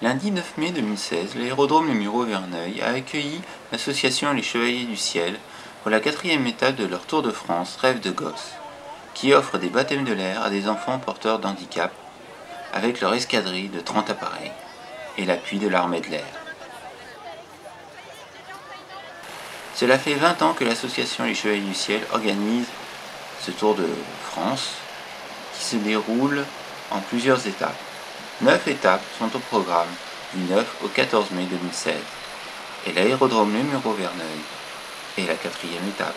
Lundi 9 mai 2016, l'aérodrome Le Mureau-Verneuil a accueilli l'association Les Chevaliers du Ciel pour la 4e étape de leur Tour de France Rêve de gosse, qui offre des baptêmes de l'air à des enfants porteurs d'handicap avec leur escadrille de 30 appareils et l'appui de l'armée de l'air. Cela fait 20 ans que l'association Les Chevaliers du Ciel organise ce Tour de France qui se déroule en plusieurs étapes. 9 étapes sont au programme du 9 au 14 mai 2016 et l'aérodrome Le Mureau-Verneuil est la 4e étape.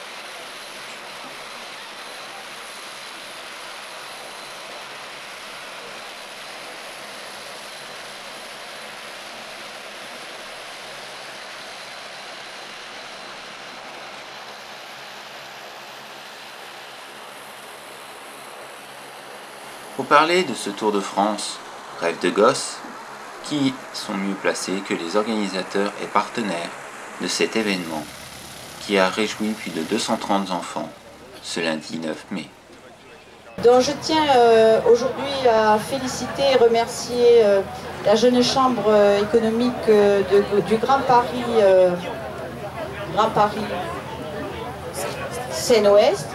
Pour parler de ce Tour de France Rêve de gosse, qui sont mieux placés que les organisateurs et partenaires de cet événement qui a réjoui plus de 230 enfants ce lundi 9 mai. Donc je tiens aujourd'hui à féliciter et remercier la jeune chambre économique du Grand Paris Seine-Ouest,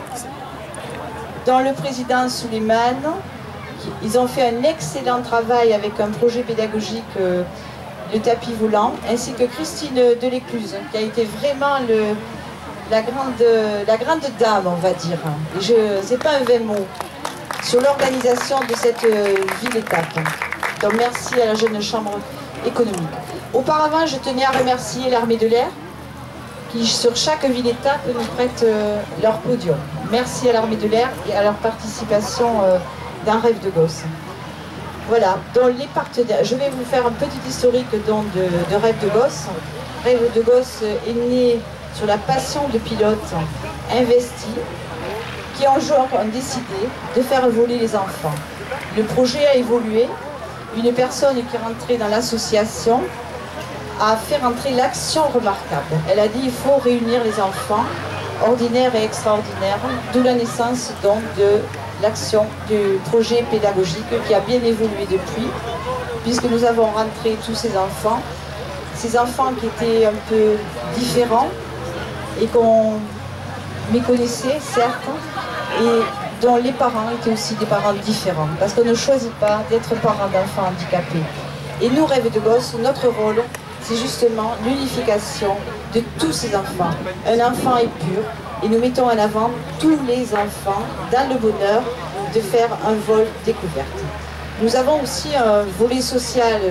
dont le président Souleymane. Ils ont fait un excellent travail avec un projet pédagogique de tapis volant, ainsi que Christine Delécluse, qui a été vraiment la grande dame, on va dire. C'est pas un vain mot, sur l'organisation de cette ville-étape. Donc merci à la jeune chambre économique. Auparavant, je tenais à remercier l'armée de l'air, qui sur chaque ville-étape nous prête leur podium. Merci à l'armée de l'air et à leur participation d'un rêve de gosse. Voilà, dans les partenaires, je vais vous faire un petit historique de Rêve de gosse. Rêve de gosse est né sur la passion de pilotes investis qui un jour ont décidé de faire voler les enfants. Le projet a évolué. Une personne qui est rentrée dans l'association a fait rentrer l'action remarquable. Elle a dit il faut réunir les enfants ordinaires et extraordinaires, d'où la naissance donc de l'action du projet pédagogique qui a bien évolué depuis, puisque nous avons rentré tous ces enfants qui étaient un peu différents et qu'on méconnaissait certes, et dont les parents étaient aussi des parents différents, parce qu'on ne choisit pas d'être parent d'enfants handicapés. Et nous, Rêve de gosse, notre rôle, c'est justement l'unification de tous ces enfants. Un enfant est pur, et nous mettons en avant tous les enfants dans le bonheur de faire un vol découverte. Nous avons aussi un volet social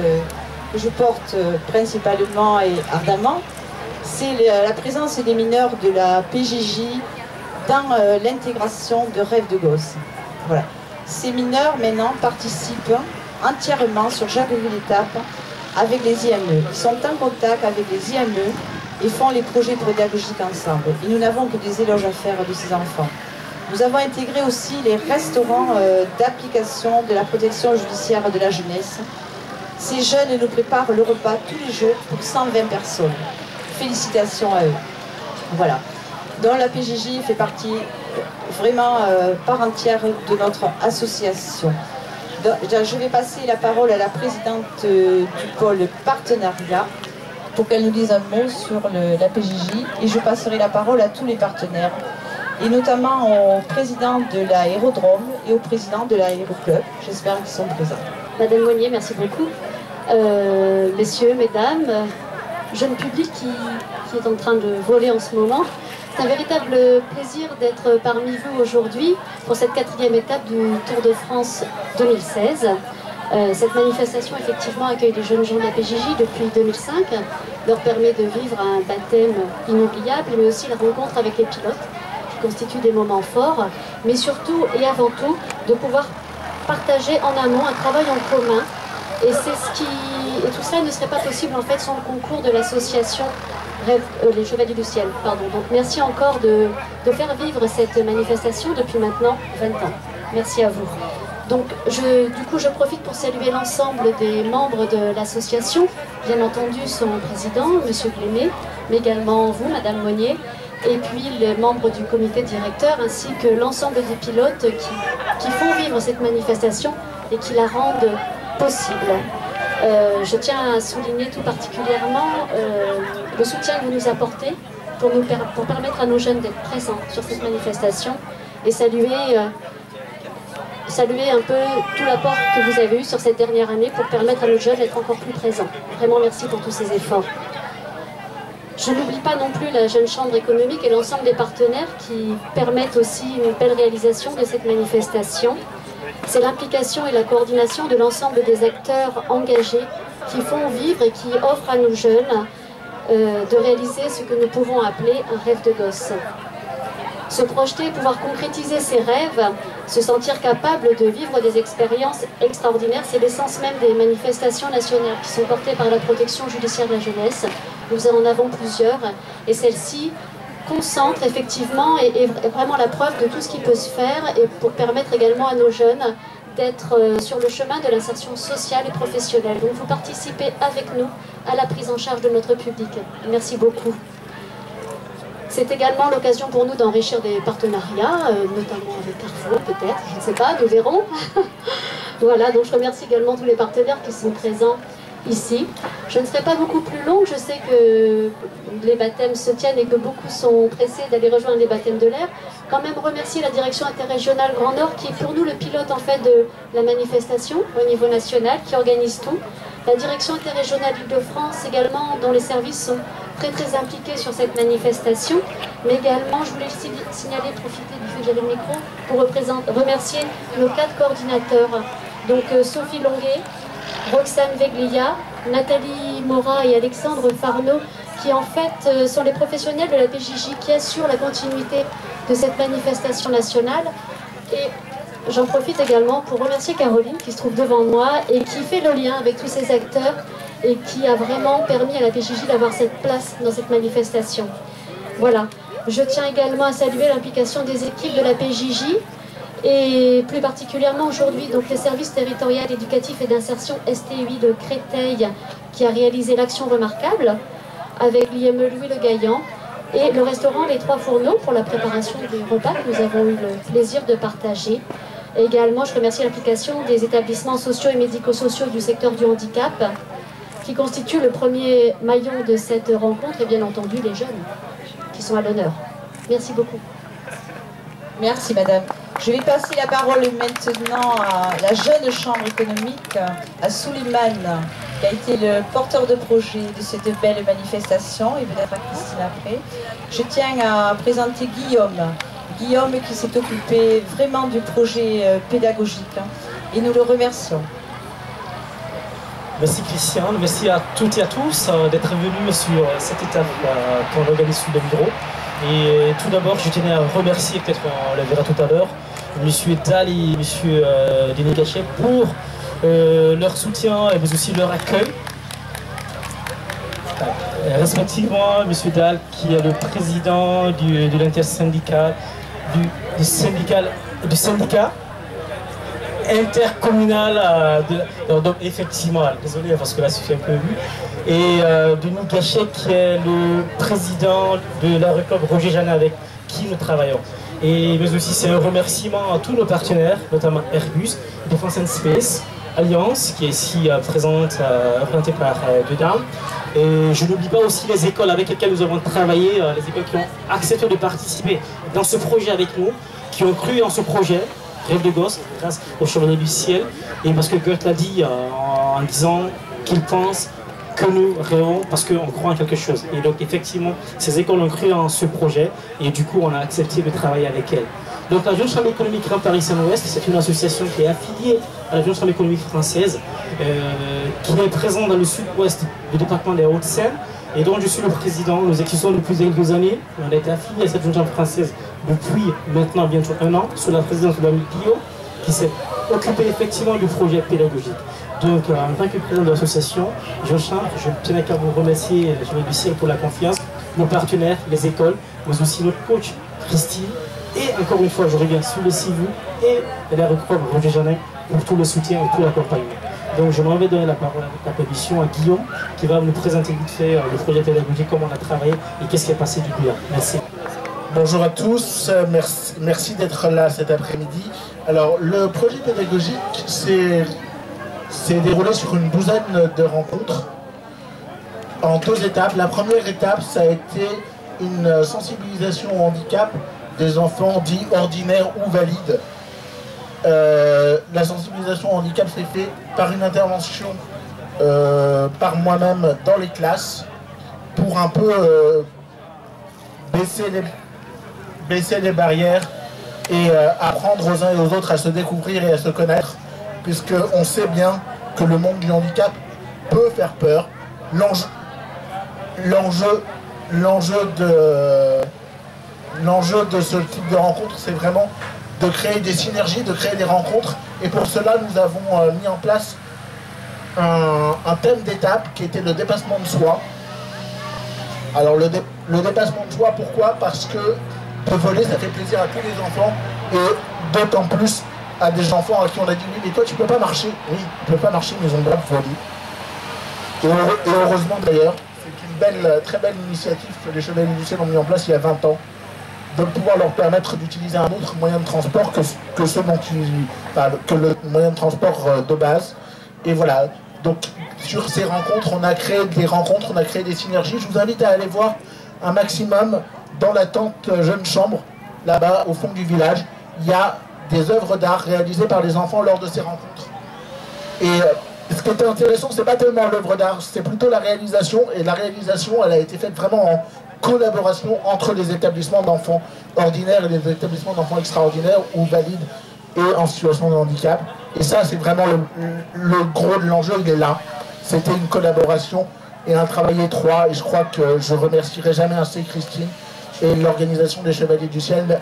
que je porte principalement et ardemment, c'est la présence des mineurs de la PJJ dans l'intégration de Rêve de gosse. Voilà. Ces mineurs maintenant participent entièrement sur chaque ville-étape avec les IME. Ils sont en contact avec les IME et font les projets pédagogiques ensemble. Et nous n'avons que des éloges à faire de ces enfants. Nous avons intégré aussi les restaurants d'application de la protection judiciaire de la jeunesse. Ces jeunes nous préparent le repas tous les jours pour 120 personnes. Félicitations à eux. Voilà. Donc la PJJ fait partie vraiment part entière de notre association. Donc, je vais passer la parole à la présidente du pôle partenariat pour qu'elle nous dise un mot sur la PJJ, et je passerai la parole à tous les partenaires, et notamment au président de l'aérodrome et au président de l'aéroclub. J'espère qu'ils sont présents. Madame Monnier, merci beaucoup. Messieurs, mesdames, jeune public qui est en train de voler en ce moment, c'est un véritable plaisir d'être parmi vous aujourd'hui pour cette 4e étape du Tour de France 2016. Cette manifestation, effectivement, accueille des jeunes gens de la PJJ depuis 2005, leur permet de vivre un baptême inoubliable, mais aussi la rencontre avec les pilotes, qui constituent des moments forts, mais surtout et avant tout, de pouvoir partager en amont un travail en commun. Et tout ça ne serait pas possible, en fait, sans le concours de l'association Les Chevaliers du Ciel. Pardon. Donc merci encore de faire vivre cette manifestation depuis maintenant 20 ans. Merci à vous. Donc du coup je profite pour saluer l'ensemble des membres de l'association, bien entendu son président, M. Glémet, mais également vous, Madame Monnier, et puis les membres du comité directeur, ainsi que l'ensemble des pilotes qui font vivre cette manifestation et qui la rendent possible. Je tiens à souligner tout particulièrement le soutien que vous nous apportez pour permettre à nos jeunes d'être présents sur cette manifestation et saluer un peu tout l'apport que vous avez eu sur cette dernière année pour permettre à nos jeunes d'être encore plus présents. Vraiment merci pour tous ces efforts. Je n'oublie pas non plus la Jeune Chambre économique et l'ensemble des partenaires qui permettent aussi une belle réalisation de cette manifestation. C'est l'implication et la coordination de l'ensemble des acteurs engagés qui font vivre et qui offrent à nos jeunes de réaliser ce que nous pouvons appeler un rêve de gosse. Se projeter, pouvoir concrétiser ses rêves, se sentir capable de vivre des expériences extraordinaires, c'est l'essence même des manifestations nationales qui sont portées par la protection judiciaire de la jeunesse. Nous en avons plusieurs et celle-ci concentre effectivement et est vraiment la preuve de tout ce qui peut se faire et pour permettre également à nos jeunes d'être sur le chemin de l'insertion sociale et professionnelle. Donc vous participez avec nous à la prise en charge de notre public. Merci beaucoup. C'est également l'occasion pour nous d'enrichir des partenariats, notamment avec Carrefour peut-être, je ne sais pas, nous verrons. Voilà, donc je remercie également tous les partenaires qui sont présents ici. Je ne serai pas beaucoup plus longue, je sais que les baptêmes se tiennent et que beaucoup sont pressés d'aller rejoindre les baptêmes de l'air. Quand même remercier la direction interrégionale Grand Nord qui est pour nous le pilote en fait de la manifestation au niveau national, qui organise tout. La direction interrégionale Île-de-France également, dont les services sont très impliqués sur cette manifestation. Mais également, je voulais signaler, profiter du fait que j'avais le micro, pour remercier nos 4 coordinateurs. Donc Sophie Longuet, Roxane Veglia, Nathalie Mora et Alexandre Farneau, qui en fait sont les professionnels de la PJJ qui assurent la continuité de cette manifestation nationale. Et j'en profite également pour remercier Caroline qui se trouve devant moi et qui fait le lien avec tous ces acteurs et qui a vraiment permis à la PJJ d'avoir cette place dans cette manifestation. Voilà. Je tiens également à saluer l'implication des équipes de la PJJ et plus particulièrement aujourd'hui donc les services territoriaux éducatifs et d'insertion STUI de Créteil qui a réalisé l'action remarquable avec l'IME Louis Le Gaillan et le restaurant Les Trois Fourneaux pour la préparation des repas que nous avons eu le plaisir de partager. Et également, je remercie l'implication des établissements sociaux et médico-sociaux du secteur du handicap qui constituent le premier maillon de cette rencontre et bien entendu les jeunes qui sont à l'honneur. Merci beaucoup. Merci madame. Je vais passer la parole maintenant à la jeune chambre économique, à Souleymane, qui a été le porteur de projet de cette belle manifestation, et peut-être à Christine après. Je tiens à présenter Guillaume. Guillaume qui s'est occupé vraiment du projet pédagogique, et nous le remercions. Merci Christiane, merci à toutes et à tous d'être venus sur cette étape qu'on organise sous le bureau. Et tout d'abord, je tenais à remercier, peut-être on le verra tout à l'heure, M. Dahl et M. Denis Gachet pour leur soutien et mais aussi leur accueil. Respectivement, M. Dahl qui est le président de l'intersyndical, du syndicat intercommunal, donc effectivement, désolé parce que là c'est un peu vu, et Denis Gachet qui est le président de l'Aéroclub Roger Jeannin avec qui nous travaillons. Et mais aussi c'est un remerciement à tous nos partenaires, notamment Airbus, Defense and Space, Alliance qui est ici présente, représentée par Dedam. Et je n'oublie pas aussi les écoles avec lesquelles nous avons travaillé, les écoles qui ont accepté de participer dans ce projet avec nous, qui ont cru en ce projet. Rêve de gosse, grâce au Chevalier du Ciel, et parce que Goethe l'a dit en disant qu'il pense que nous rêvons parce qu'on croit en quelque chose. Et donc effectivement, ces écoles ont cru en ce projet, et du coup on a accepté de travailler avec elles. Donc la Jeune Chambre économique Grand Paris Seine-Ouest, c'est une association qui est affiliée à la Jeune Chambre économique française, qui est présente dans le sud-ouest du département des Hauts-de-Seine, et dont je suis le président. Nous existons depuis quelques années, on a été affilié à cette Jeune Chambre française depuis maintenant bientôt 1 an, sous la présidence de l'ami Guillaume, qui s'est occupé effectivement du projet pédagogique. Donc en tant que président de l'association Jeune Chambre, je tenais qu'à vous remercier, le Chevalier du Ciel, pour la confiance, nos partenaires, les écoles, mais aussi notre coach Christine, et encore une fois je reviens sur le CIVU et l'Aéroclub Roger Jeannin pour tout le soutien et tout l'accompagnement. Donc je m'en vais donner la parole avec la permission à Guillaume qui va nous présenter vite fait le projet pédagogique, comment on a travaillé et qu'est-ce qui est passé du bien. Merci. Bonjour à tous, merci d'être là cet après-midi. Alors le projet pédagogique, c'est s'est déroulé sur une douzaine de rencontres en 2 étapes. La première étape, ça a été une sensibilisation au handicap des enfants dits ordinaires ou valides. La sensibilisation au handicap s'est faite par une intervention par moi-même dans les classes pour un peu baisser les barrières et apprendre aux uns et aux autres à se découvrir et à se connaître, puisqu'on sait bien que le monde du handicap peut faire peur. L'enjeu de ce type de rencontre, c'est vraiment de créer des synergies, de créer des rencontres. Et pour cela, nous avons mis en place un thème d'étape qui était le dépassement de soi. Alors le dépassement de soi, pourquoi? Parce que de voler, ça fait plaisir à tous les enfants, et d'autant plus à des enfants à qui on a dit oui, mais toi tu peux pas marcher. Oui, ils ne peuvent pas marcher, mais ils ont le droit de voler. Et heureusement d'ailleurs, c'est une très belle initiative que les Chevaliers du Ciel ont mis en place il y a 20 ans, de pouvoir leur permettre d'utiliser un autre moyen de transport que le moyen de transport de base. Et voilà, donc sur ces rencontres, on a créé des rencontres, on a créé des synergies. Je vous invite à aller voir un maximum dans la tente Jeune Chambre, là-bas au fond du village. Il y a des œuvres d'art réalisées par les enfants lors de ces rencontres. Et ce qui était intéressant, c'est pas tellement l'œuvre d'art, c'est plutôt la réalisation. Et la réalisation, elle a été faite vraiment en collaboration entre les établissements d'enfants ordinaires et les établissements d'enfants extraordinaires ou valides et en situation de handicap. Et ça, c'est vraiment le gros de l'enjeu, il est là. C'était une collaboration et un travail étroit. Et je crois que je remercierai jamais assez Christine et l'organisation des Chevaliers du Ciel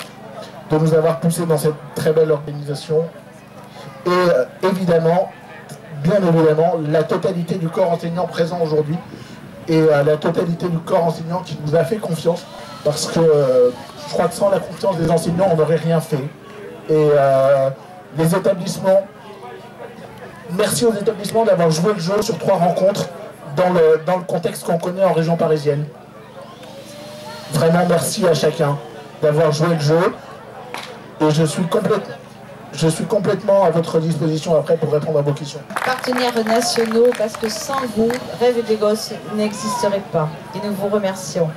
de nous avoir poussés dans cette très belle organisation. Et évidemment, bien évidemment, la totalité du corps enseignant présent aujourd'hui et la totalité du corps enseignant qui nous a fait confiance, parce que je crois que sans la confiance des enseignants, on n'aurait rien fait. Et les établissements, merci aux établissements d'avoir joué le jeu sur 3 rencontres dans le contexte qu'on connaît en région parisienne. Vraiment merci à chacun d'avoir joué le jeu. Et je suis complètement à votre disposition après pour répondre à vos questions. Partenaires nationaux, parce que sans vous, Rêve des Gosses n'existerait pas. Et nous vous remercions.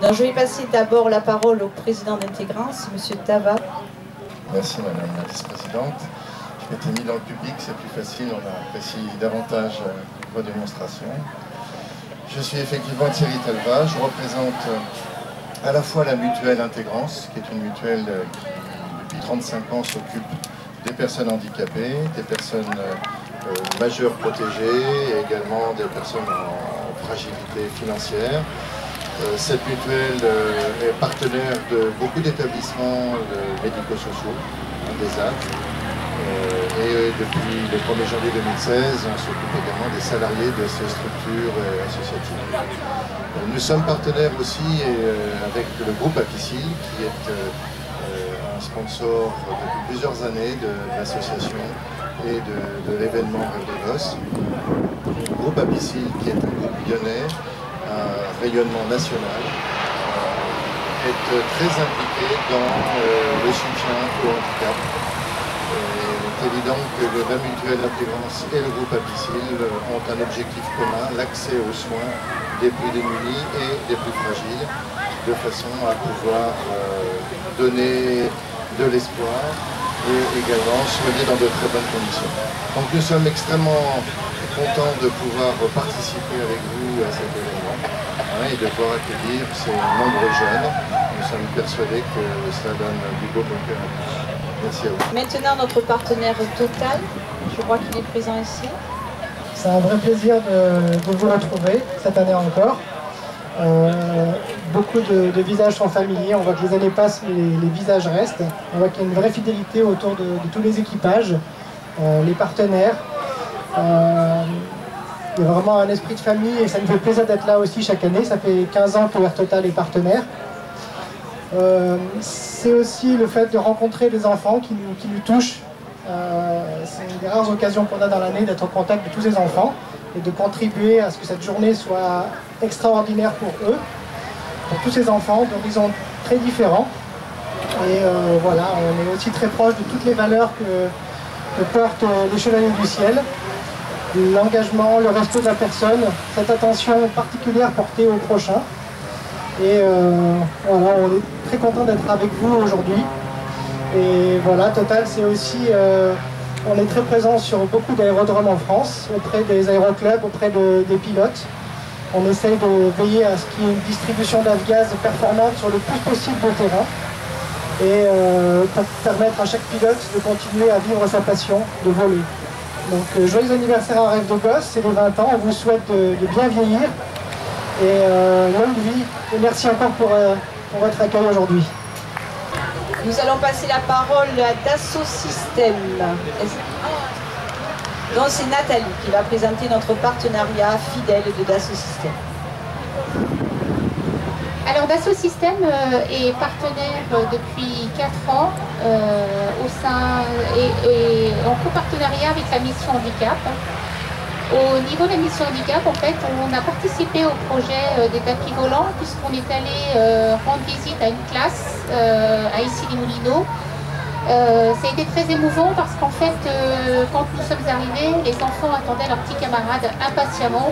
Donc, je vais passer d'abord la parole au président d'Intégrance, M. Tava. Merci Madame la Vice-Présidente. Je m'étais mis dans le public, c'est plus facile, on apprécie davantage vos démonstrations. Je suis effectivement Thierry Talva, je représente à la fois la mutuelle Intégrance, qui est une mutuelle qui depuis 35 ans s'occupe des personnes handicapées, des personnes majeures protégées et également des personnes en fragilité financière. Cette mutuelle est partenaire de beaucoup d'établissements médico-sociaux, des EHPAD. Et depuis le 1er janvier 2016, on s'occupe également des salariés de ces structures associatives. Nous sommes partenaires aussi avec le groupe Apicil, qui est un sponsor depuis plusieurs années de l'association et de l'événement Rêve des Gosses. Le groupe Apicil, qui est un groupe lyonnais, un rayonnement national, est très impliqué dans le soutien au handicap. Il est évident que la mutuelle Intégrance et le groupe Apicil ont un objectif commun, l'accès aux soins des plus démunis et des plus fragiles, de façon à pouvoir donner de l'espoir et également soigner dans de très bonnes conditions. Donc nous sommes extrêmement contents de pouvoir participer avec vous à cet événement et de pouvoir accueillir ces nombreux jeunes. Nous sommes persuadés que cela donne du beau bonheur à tous. Merci à vous. Maintenant, notre partenaire Total, je crois qu'il est présent ici. C'est un vrai plaisir de vous retrouver cette année encore. Beaucoup de visages sont familiers, on voit que les années passent, les visages restent. On voit qu'il y a une vraie fidélité autour de tous les équipages, les partenaires. Il y a vraiment un esprit de famille et ça me fait plaisir d'être là aussi chaque année. Ça fait 15 ans que Air Total est partenaire. C'est aussi le fait de rencontrer des enfants qui nous touchent. C'est une des rares occasions qu'on a dans l'année d'être au contact de tous ces enfants et de contribuer à ce que cette journée soit extraordinaire pour eux, pour tous ces enfants d'horizons très différents. Et voilà, on est aussi très proche de toutes les valeurs que portent les Chevaliers du Ciel. l'engagement, le respect de la personne, cette attention particulière portée au prochain. Et voilà, on est très content d'être avec vous aujourd'hui. Et voilà, Total, c'est aussi, on est très présent sur beaucoup d'aérodromes en France, auprès des aéroclubs, auprès des pilotes. On essaye de veiller à ce qu'il y ait une distribution d'avgaz performante sur le plus possible de terrain. Et pour permettre à chaque pilote de continuer à vivre sa passion de voler. Donc joyeux anniversaire à Rêve de Gosse, c'est les 20 ans, on vous souhaite de bien vieillir et longue vie. Et merci encore pour votre accueil aujourd'hui. Nous allons passer la parole à Dassault Systèmes. Donc c'est Nathalie qui va présenter notre partenariat fidèle de Dassault Systèmes. Alors Dassault Systèmes est partenaire depuis 4 ans au sein et en copartenariat avec la mission handicap. Au niveau de la mission handicap, en fait, on a participé au projet des tapis volants puisqu'on est allé rendre visite à une classe à Issy-les-Moulineaux. Ça a été très émouvant parce qu'en fait, quand nous sommes arrivés, les enfants attendaient leurs petits camarades impatiemment.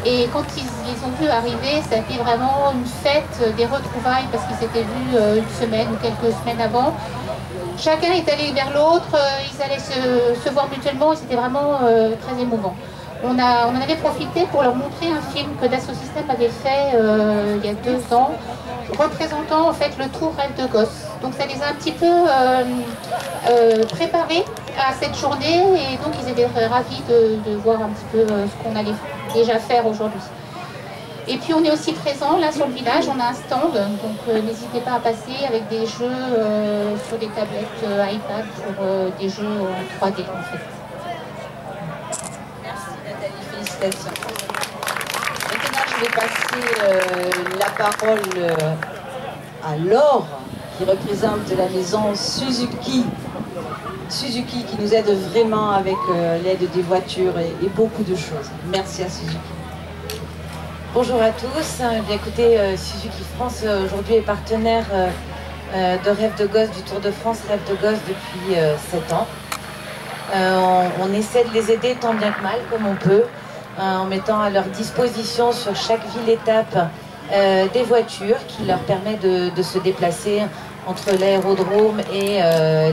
Et quand ils les ont vus arriver, ça a été vraiment une fête des retrouvailles parce qu'ils s'étaient vus une semaine ou quelques semaines avant. Chacun est allé vers l'autre, ils allaient se voir mutuellement et c'était vraiment très émouvant. On en avait profité pour leur montrer un film que Dassault Systèmes avait fait il y a 2 ans, représentant en fait le tour Rêve de Gosse. Donc ça les a un petit peu préparés à cette journée et donc ils étaient ravis de voir un petit peu ce qu'on allait déjà faire aujourd'hui. Et puis on est aussi présent là sur le village, on a un stand, donc n'hésitez pas à passer avec des jeux sur des tablettes iPad pour des jeux en 3D en fait. Merci Nathalie, félicitations. Maintenant je vais passer la parole à Laure qui représente la maison Suzuki. Suzuki qui nous aide vraiment avec l'aide des voitures et beaucoup de choses. Merci à Suzuki. Bonjour à tous. Bien, écoutez, Suzuki France aujourd'hui est partenaire de Rêve de Gosse, du Tour de France Rêve de Gosse depuis 7 ans. On essaie de les aider tant bien que mal comme on peut, en mettant à leur disposition sur chaque ville-étape des voitures qui leur permettent de se déplacer entre l'aérodrome et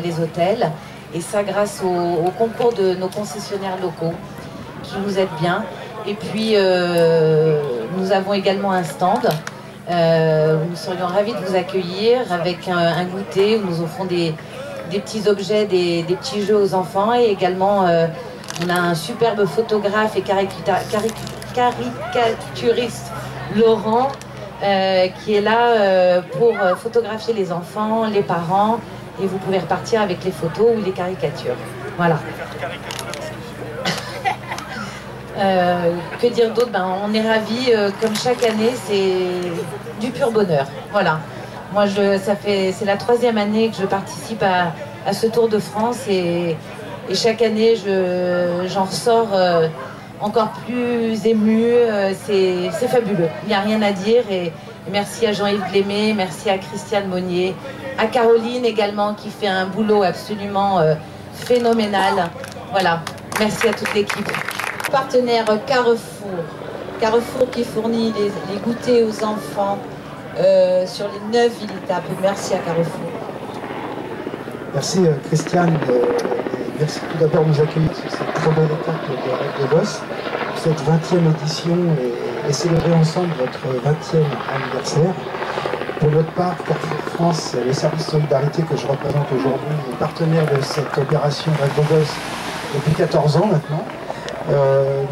les hôtels. Et ça grâce au concours de nos concessionnaires locaux qui nous aident bien. Et puis nous avons également un stand où nous serions ravis de vous accueillir avec un goûter où nous offrons des petits objets, des petits jeux aux enfants. Et également on a un superbe photographe et caricaturiste Laurent qui est là pour photographier les enfants, les parents. Et vous pouvez repartir avec les photos ou les caricatures. Voilà. Que dire d'autre? On est ravis, comme chaque année, c'est du pur bonheur. Voilà. Moi, c'est la 3e année que je participe à ce Tour de France et chaque année, j'en ressors encore plus émue. C'est fabuleux. Il n'y a rien à dire. Et merci à Jean-Yves Glémé, merci à Christiane Monnier, à Caroline également qui fait un boulot absolument phénoménal. Voilà. Merci à toute l'équipe. Partenaire Carrefour. Carrefour qui fournit les goûters aux enfants sur les 9 villes-étapes. Merci à Carrefour. Merci Christiane. Merci tout d'abord de nous accueillir sur cette très belle étape de Rêve de Gosse, cette 20e édition et célébrer ensemble votre 20e anniversaire. Pour notre part, Carrefour France, le service solidarité que je représente aujourd'hui, est partenaire de cette opération Rêve de Gosse depuis 14 ans maintenant.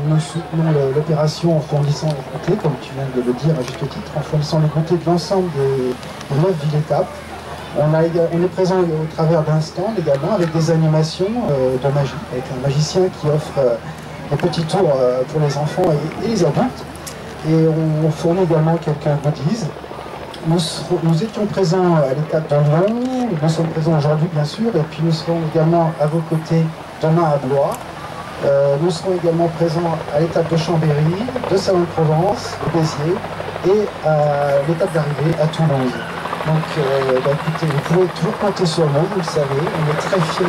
Nous soutenons l'opération en fournissant les goûters, comme tu viens de le dire à juste titre, en fournissant les goûters de l'ensemble des 9 villes-étapes. On est présent au travers d'un stand également avec des animations de magie, avec un magicien qui offre des petits tours pour les enfants et les adultes. Et on fournit également quelques goodies. Nous étions présents à l'étape de Lyon, nous sommes présents aujourd'hui bien sûr, et puis nous serons également à vos côtés demain à Blois. Nous serons également présents à l'étape de Chambéry, de Salon-de-Provence, de Béziers et à l'étape d'arrivée à Toulouse. Donc, écoutez, vous pouvez toujours compter sur nous, vous le savez. On est très fiers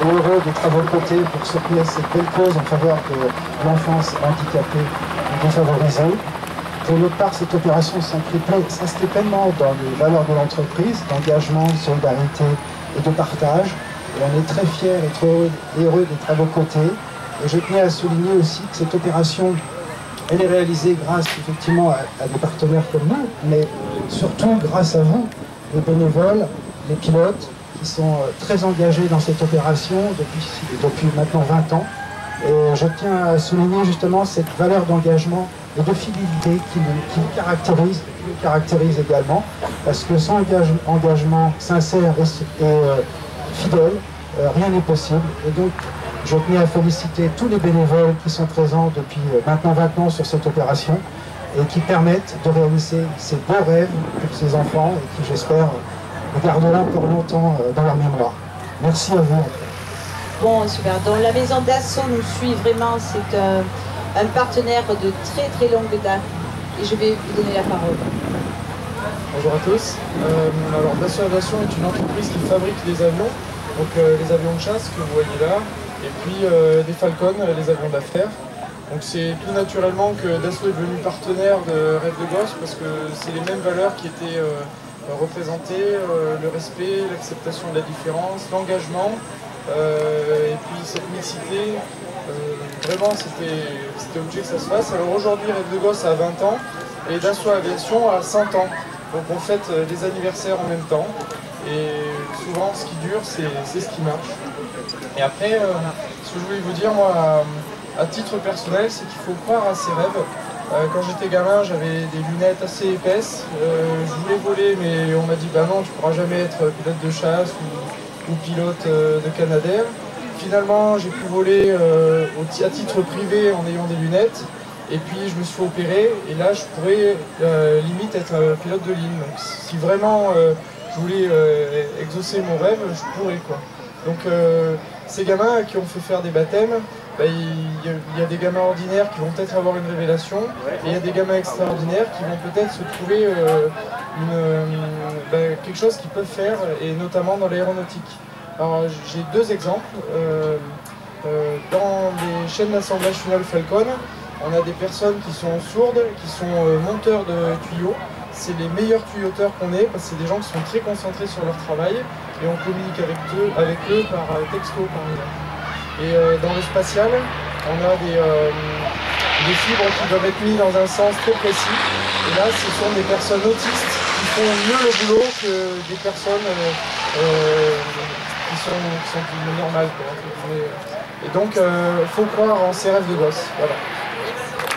et heureux d'être à vos côtés pour soutenir cette belle cause en faveur de l'enfance handicapée et défavorisée. Pour notre part, cette opération s'inscrit pleinement dans les valeurs de l'entreprise, d'engagement, de solidarité et de partage. Et on est très fiers et très heureux d'être à vos côtés. Et je tenais à souligner aussi que cette opération, elle est réalisée grâce effectivement à des partenaires comme nous, mais surtout grâce à vous, les bénévoles, les pilotes, qui sont très engagés dans cette opération depuis maintenant 20 ans. Et je tiens à souligner justement cette valeur d'engagement et de fidélité qui nous caractérise également, parce que sans engagement sincère et fidèle, rien n'est possible. Et donc, je tenais à féliciter tous les bénévoles qui sont présents depuis maintenant 20 ans sur cette opération et qui permettent de réaliser ces beaux rêves pour ces enfants et qui, j'espère, garderont pour longtemps dans leur mémoire. Merci à vous. Bon, super. Donc la maison d'Asso nous suit vraiment, c'est un partenaire de très très longue date. Et je vais vous donner la parole. Bonjour à tous. Alors Dassault Aviation est une entreprise qui fabrique des avions, donc les avions de chasse que vous voyez là, et puis des Falcon, les avions d'affaires. Donc c'est tout naturellement que Dassault est devenu partenaire de Rêve de Gosse, parce que c'est les mêmes valeurs qui étaient représentées, le respect, l'acceptation de la différence, l'engagement, et puis cette mixité. Vraiment c'était obligé que ça se fasse. Alors aujourd'hui Rêve de Gosse a 20 ans et Dassault Aviation a 100 ans. Donc on fête des anniversaires en même temps. Et souvent ce qui dure c'est ce qui marche. Et après ce que je voulais vous dire moi à titre personnel, c'est qu'il faut croire à ses rêves. Quand j'étais gamin j'avais des lunettes assez épaisses. Je voulais voler mais on m'a dit bah non tu pourras jamais être pilote de chasse ou pilote de Canadair. Finalement, j'ai pu voler à titre privé en ayant des lunettes. Et puis, je me suis fait opérer. Et là, je pourrais limite être pilote de ligne. Donc, si vraiment je voulais exaucer mon rêve, je pourrais, quoi. Donc, ces gamins qui ont fait faire des baptêmes, bah, il y a des gamins ordinaires qui vont peut-être avoir une révélation. Et il y a des gamins extraordinaires qui vont peut-être se trouver quelque chose qu'ils peuvent faire, et notamment dans l'aéronautique. Alors j'ai deux exemples. Dans les chaînes d'assemblage final Falcon, on a des personnes qui sont sourdes, qui sont monteurs de tuyaux. C'est les meilleurs tuyauteurs qu'on ait, parce que c'est des gens qui sont très concentrés sur leur travail et on communique avec eux par texto par exemple. Et dans le spatial, on a des fibres qui doivent être mises dans un sens très précis. Et là, ce sont des personnes autistes qui font mieux le boulot que des personnes qui sont plus normales, quoi. Et donc, faut croire en ses rêves de gosse. Voilà.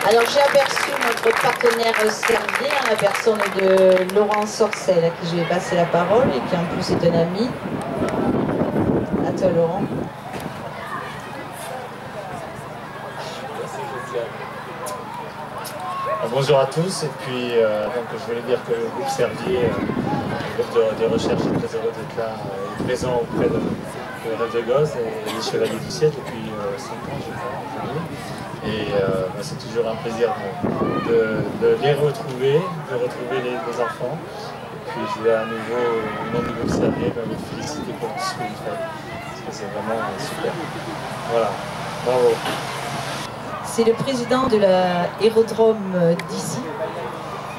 Alors, j'ai aperçu notre partenaire Servier en la personne de Laurent Sorcel, à qui je vais passer la parole et qui en plus est un ami. À toi, Laurent. Bonjour à tous, et puis donc, je voulais dire que le groupe Servier, le groupe de recherche est très heureux d'être là, présent auprès de Rêve de Gosse et les Chevaliers du Ciel depuis 5 ans, je crois. Et c'est toujours un plaisir de les retrouver, les enfants. Et puis je voulais à nouveau, au nom du groupe Servier, vous féliciter pour tout ce que vous faites, parce que c'est vraiment super. Voilà, bravo. C'est le président de l'aérodrome d'Issy,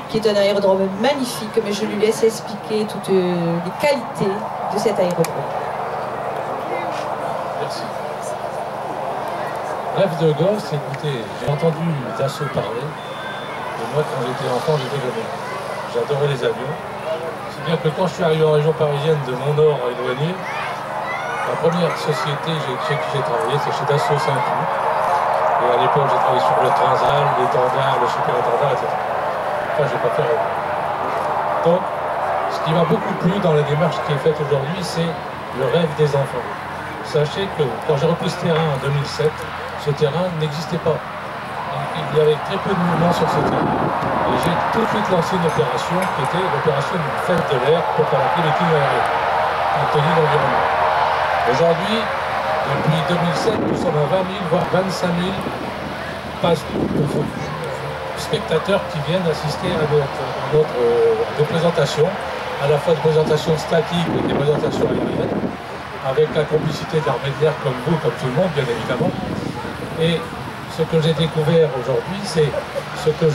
qui est un aérodrome magnifique, mais je lui laisse expliquer toutes les qualités de cet aérodrome. Merci. Rêve de Gosse, écoutez, j'ai entendu Dassault parler, et moi quand j'étais enfant, j'étais gamin. J'adorais les avions. C'est bien que quand je suis arrivé en région parisienne de Mont-Nord éloigné, la première société chez qui j'ai travaillé, c'est chez Dassault Saint-Cloud. Et à l'époque, j'ai travaillé sur le Transal, l'étendard, le super-étendard, etc. Enfin, je n'ai pas fait rêver. Donc, ce qui m'a beaucoup plu dans la démarche qui est faite aujourd'hui, c'est le rêve des enfants. Sachez que quand j'ai repris ce terrain en 2007, ce terrain n'existait pas. Il y avait très peu de mouvement sur ce terrain. Et j'ai tout de suite lancé une opération qui était l'opération d'une fête de l'air pour paraître l'équilibre aérien, compte tenu de l'environnement. Aujourd'hui, depuis 2007, nous sommes à 20 000, voire 25 000 spectateurs qui viennent assister à nos présentations. à la fois de présentation statique et des présentations aériennes, avec la complicité de l'armée de l'air comme vous, comme tout le monde, bien évidemment. Et ce que j'ai découvert aujourd'hui, c'est ce que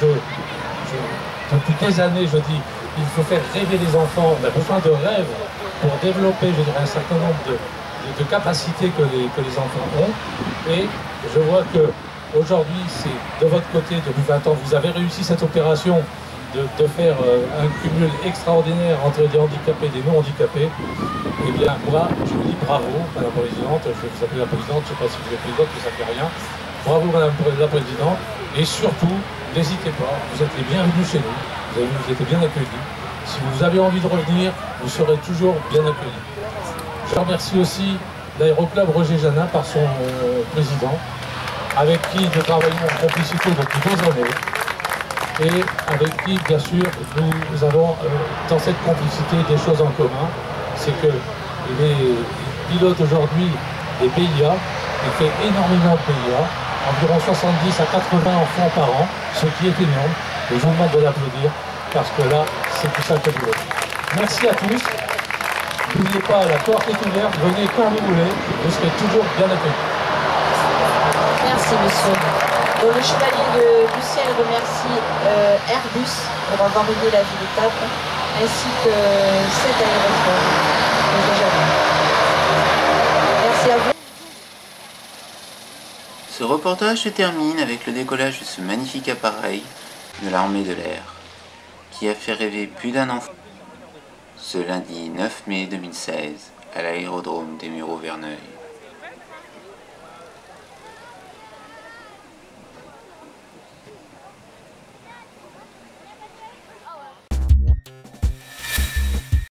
depuis des années, je dis, il faut faire rêver les enfants, on a besoin de rêves pour développer, je dirais, un certain nombre de capacités que les enfants ont. Et je vois que aujourd'hui, c'est de votre côté, depuis 20 ans, vous avez réussi cette opération de faire un cumul extraordinaire entre des handicapés et des non-handicapés. Eh bien, moi, je vous dis bravo, Madame la Présidente, je vais vous appeler la Présidente, je ne sais pas si vous êtes Présidente, mais ça ne fait rien. Bravo, Madame la Présidente, et surtout, n'hésitez pas, vous êtes les bienvenus chez nous, vous êtes bien accueillis. Si vous avez envie de revenir, vous serez toujours bien accueillis. Je remercie aussi l'Aéroclub Roger Janin par son président, avec qui nous travaillons en complicité depuis 2 années, et avec qui, bien sûr, nous avons dans cette complicité des choses en commun. C'est que les pilotes aujourd'hui des PIA, il fait énormément de PIA, environ 70 à 80 enfants par an, ce qui est énorme, et je vous demande de l'applaudir, parce que là, c'est tout ça que vous voulez. Merci à tous. N'oubliez pas, la porte est ouverte, venez quand vous voulez, vous serez toujours bien accueillis. Merci, monsieur. Donc, le chevalier de Luciel remercie Airbus pour avoir aidé la ville d'étape, ainsi que cet aéroport. Merci à vous. Ce reportage se termine avec le décollage de ce magnifique appareil de l'armée de l'air, qui a fait rêver plus d'un enfant ce lundi 9 mai 2016 à l'aérodrome des Mureaux-Verneuil.